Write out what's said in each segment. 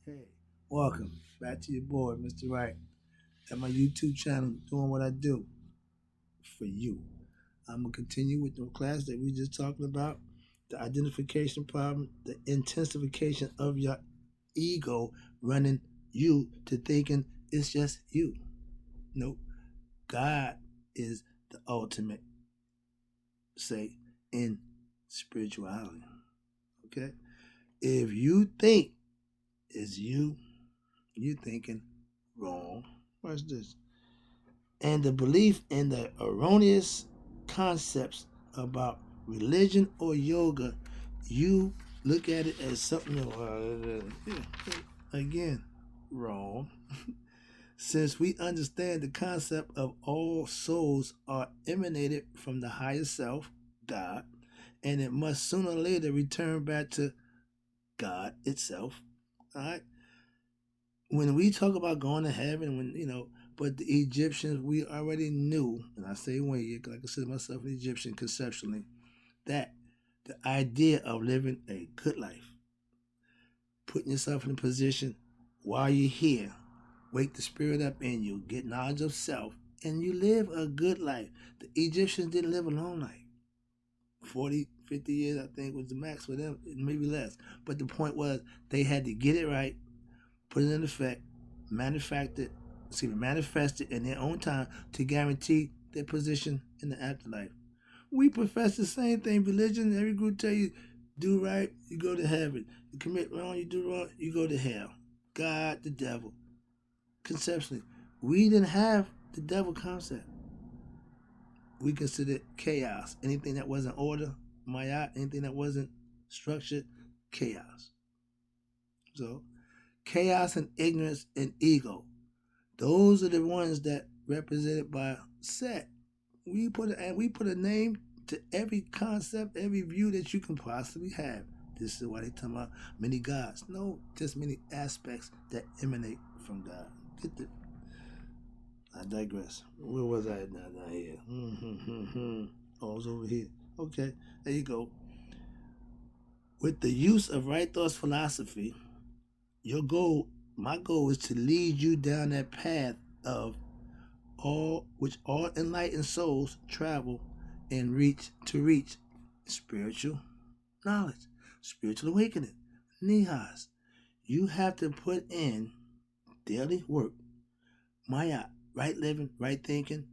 Hey, welcome back to your boy, Mr. Wright, at my YouTube channel, doing what I do for you. I'm gonna continue with the class that we just talking about, the identification problem, the intensification of your ego running you to thinking it's just you. Nope. God is the ultimate say in spirituality. Okay? If you think it's you, you thinking wrong. Watch this. And the belief in the erroneous concepts about religion or yoga, you look at it as something again wrong. Since we understand the concept of all souls are emanated from the higher self, God, and it must sooner or later return back to God itself. All right. When we talk about going to heaven, but the Egyptians, we already knew, and I say when, like I consider myself an Egyptian conceptually, that the idea of living a good life, putting yourself in a position while you're here, wake the spirit up in you, get knowledge of self, and you live a good life. The Egyptians didn't live a long life. 40, 50 years, I think, was the max for them, maybe less. But the point was, they had to get it right, put it in effect, manifest it in their own time to guarantee their position in the afterlife. We profess the same thing. Religion, every group tell you, do right, you go to heaven. You commit wrong, you do wrong, you go to hell. God, the devil. Conceptually, we didn't have the devil concept. We considered chaos. Anything that wasn't order, maya, anything that wasn't structured, chaos. So, chaos and ignorance and ego. Those are the ones that represented by Set. We put a name to every concept, every view that you can possibly have. This is why they talk about many gods. No, just many aspects that emanate from God. I digress. Where was I now? Down here. Oh, I was over here. Okay, there you go. With the use of right thoughts philosophy, my goal is to lead you down that path of all enlightened souls travel and reach spiritual knowledge, spiritual awakening, nihas. You have to put in daily work, maya, right living, right thinking,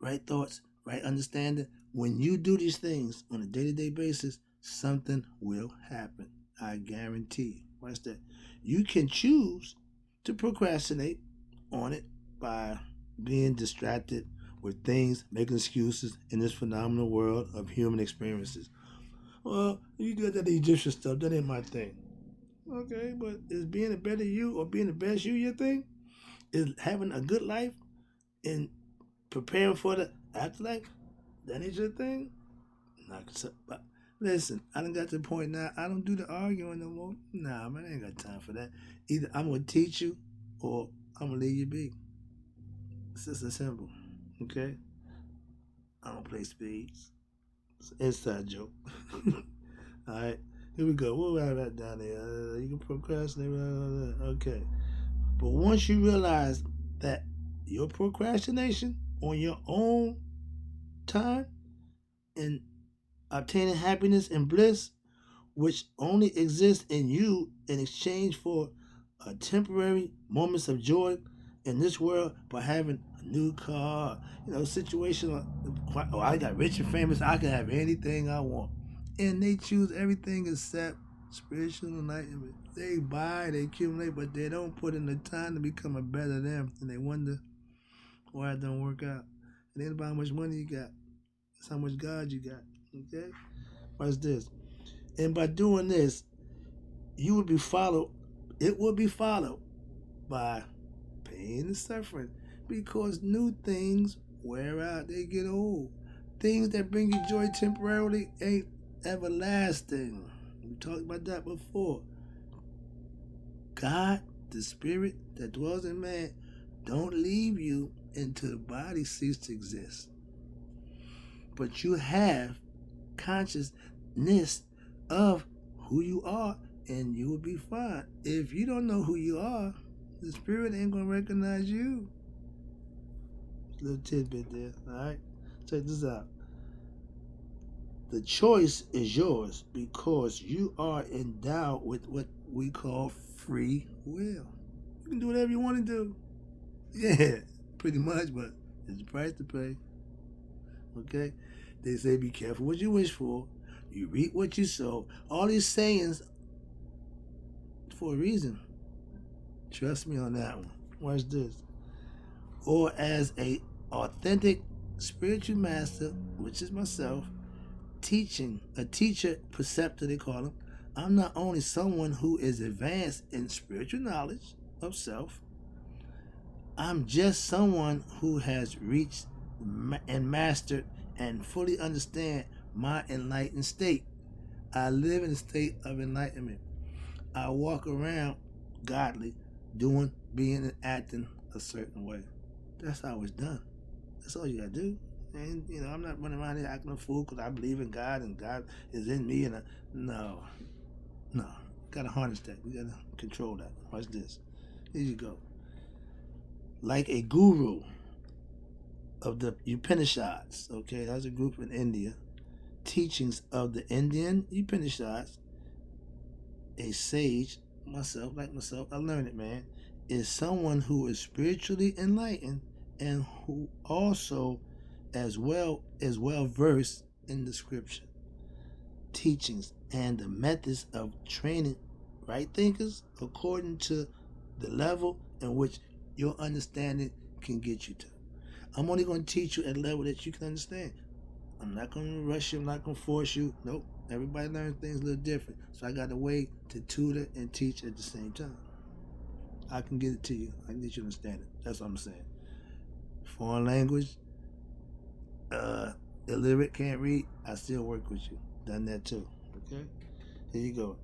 right thoughts, right understanding. When you do these things on a day-to-day basis, something will happen. I guarantee. Watch that. You can choose to procrastinate on it by being distracted with things, making excuses in this phenomenal world of human experiences. Well, you got that Egyptian stuff. That ain't my thing. Okay, but is being a better you or being the best you your thing? Is having a good life and preparing for the afterlife? That ain't your thing? Not but listen, I done got to the point now. I don't do the arguing no more. Nah, man, I ain't got time for that. Either I'm gonna teach you or I'm gonna leave you be. It's just as simple. Okay? I don't play spades. It's an inside joke. Alright, here we go. We'll write that down there. You can procrastinate. Okay. But once you realize that your procrastination on your own time and obtaining happiness and bliss, which only exists in you in exchange for a temporary moments of joy in this world by having a new car, situation. Oh, I got rich and famous. I can have anything I want, and they choose everything except spiritual enlightenment. They buy, they accumulate, but they don't put in the time to become a better them, and they wonder why it don't work out. It ain't about how much money you got; it's how much God you got. Okay, watch this. And by doing this, you would be followed. It would be followed by pain and suffering because new things wear out, they get old. Things that bring you joy temporarily ain't everlasting. We talked about that before. God, the spirit that dwells in man, don't leave you until the body ceases to exist. But you have consciousness of who you are and you will be fine. If you don't know who you are, the spirit ain't gonna recognize you. Little tidbit there. All right, check this out. The choice is yours because you are endowed with what we call free will. You can do whatever you want to do. Yeah, pretty much, but there's a price to pay. Okay? They say be careful what you wish for. You reap what you sow. All these sayings for a reason. Trust me on that one. Watch this. Or as a authentic spiritual master, which is myself, teaching, a teacher, preceptor they call them, I'm not only someone who is advanced in spiritual knowledge of self, I'm just someone who has reached and mastered and fully understand my enlightened state. I live in a state of enlightenment. I walk around godly, doing, being, and acting a certain way. That's how it's done. That's all you gotta do. And I'm not running around here acting a fool because I believe in God and God is in me. No, gotta harness that. We gotta control that. Watch this. Here you go. Like a guru of the Upanishads. Okay, that's a group in India. Teachings of the Indian Upanishads. A sage, like myself, I learned it, man, is someone who is spiritually enlightened and who also as well versed in the scripture, teachings, and the methods of training right thinkers according to the level in which your understanding can get you to. I'm only going to teach you at a level that you can understand. I'm not going to rush you. I'm not going to force you. Nope. Everybody learns things a little different. So I got a way to tutor and teach at the same time. I can get it to you. I can get you to understand it. That's what I'm saying. Foreign language, illiterate, can't read, I still work with you. Done that too. Okay? Here you go.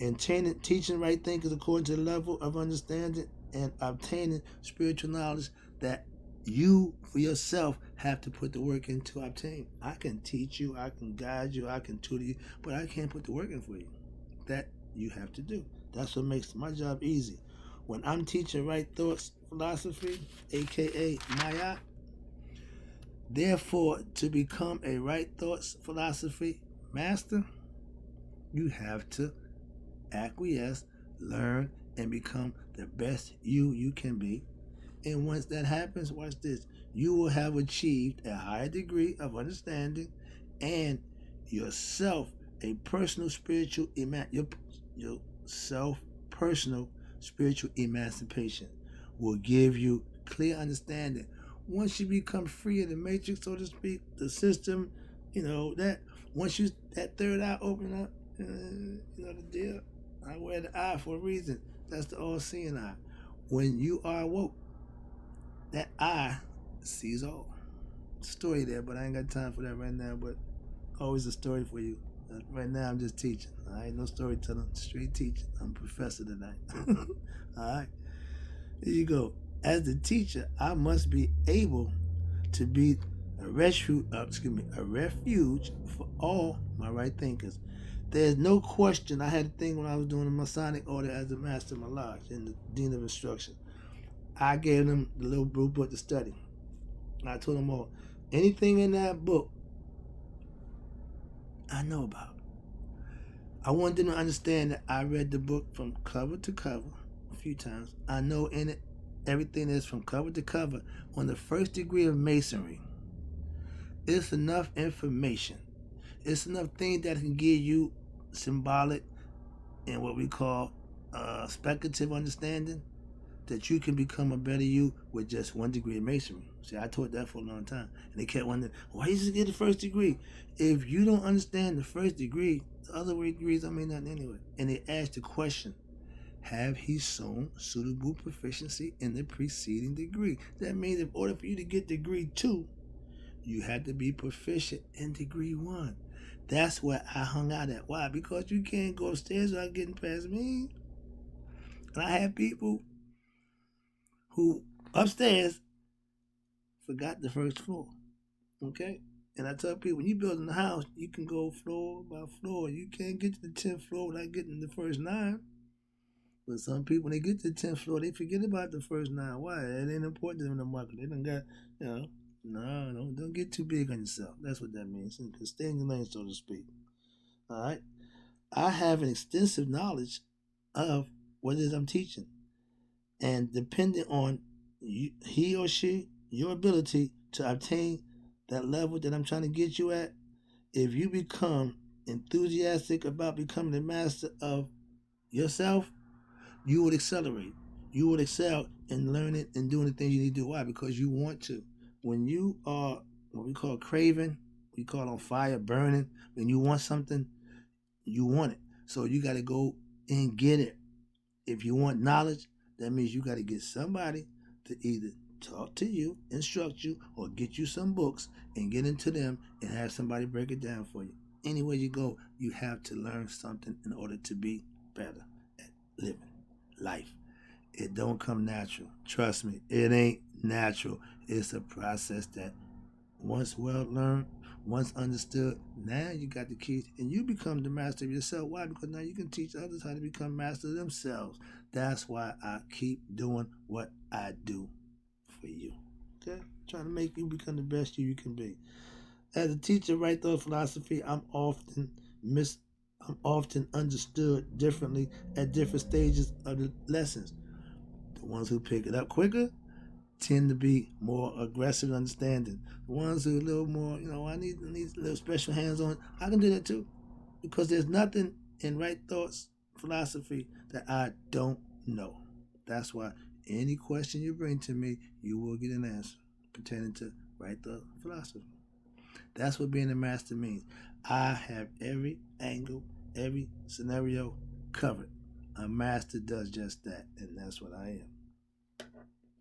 And teaching right thinkers according to the level of understanding and obtaining spiritual knowledge that you for yourself have to put the work in to obtain. I can teach you, I can guide you, I can tutor you, but I can't put the work in for you. That you have to do. That's what makes my job easy. When I'm teaching right thoughts philosophy, aka Maya, therefore to become a right thoughts philosophy master, you have to acquiesce, learn, and become the best you can be. And once that happens, watch this, you will have achieved a higher degree of understanding and yourself a personal spiritual yourself personal spiritual emancipation will give you clear understanding. Once you become free of the matrix, so to speak, the system, that once you that third eye open up, the deal. I wear the eye for a reason. That's the all-seeing eye. When you are awoke, that eye sees all. Story there, but I ain't got time for that right now. But always a story for you. Right now, I'm just teaching. All right, no storytelling, straight teaching. I'm a professor tonight. All right, here you go. As the teacher, I must be able to be a refuge for all my right thinkers. There's no question. I had a thing when I was doing the Masonic order as the master of my lodge and the dean of instruction. I gave them the little blue book to study. I told them all, anything in that book, I know about. I wanted them to understand that I read the book from cover to cover a few times. I know in it everything that's from cover to cover on the first degree of masonry. It's enough information. It's enough things that can give you symbolic and what we call speculative understanding that you can become a better you with just 1 degree of masonry. See, I taught that for a long time. And they kept wondering, why you just get the first degree? If you don't understand the first degree, the other degrees don't mean nothing anyway. And they asked the question, have he shown suitable proficiency in the preceding degree? That means in order for you to get degree 2, you had to be proficient in degree 1. That's where I hung out at. Why? Because you can't go upstairs without getting past me. And I had people who upstairs forgot the first floor. Okay? And I tell people, when you building a house, you can go floor by floor. You can't get to the 10th floor without getting the first 9. But some people, when they get to the 10th floor, they forget about the first 9. Why? It ain't important to them in the market. They done got, no, don't get too big on yourself. That's what that means. Stay in your lane, so to speak. All right? I have an extensive knowledge of what it is I'm teaching. And depending on he or she, your ability to obtain that level that I'm trying to get you at, if you become enthusiastic about becoming the master of yourself, you would accelerate. You would excel in learning and doing the things you need to do. Why? Because you want to. When you are what we call craving, we call on fire, burning, when you want something, you want it. So you got to go and get it. If you want knowledge, that means you got to get somebody to either talk to you, instruct you, or get you some books and get into them and have somebody break it down for you. Anywhere you go, you have to learn something in order to be better at living life. It don't come natural. Trust me, it ain't natural. It's a process that once well learned, once understood, now you got the keys and you become the master of yourself. Why? Because now you can teach others how to become masters themselves. That's why I keep doing what I do for you. Okay? Trying to make you become the best you can be. As a teacher, right thought philosophy, I'm often understood differently at different stages of the lessons. The ones who pick it up quicker tend to be more aggressive and understanding. The ones who are a little more, I need a little special hands on. I can do that too, because there's nothing in right thoughts philosophy that I don't know. That's why any question you bring to me, you will get an answer pertaining to right thought philosophy. That's what being a master means. I have every angle, every scenario covered. A master does just that, and that's what I am.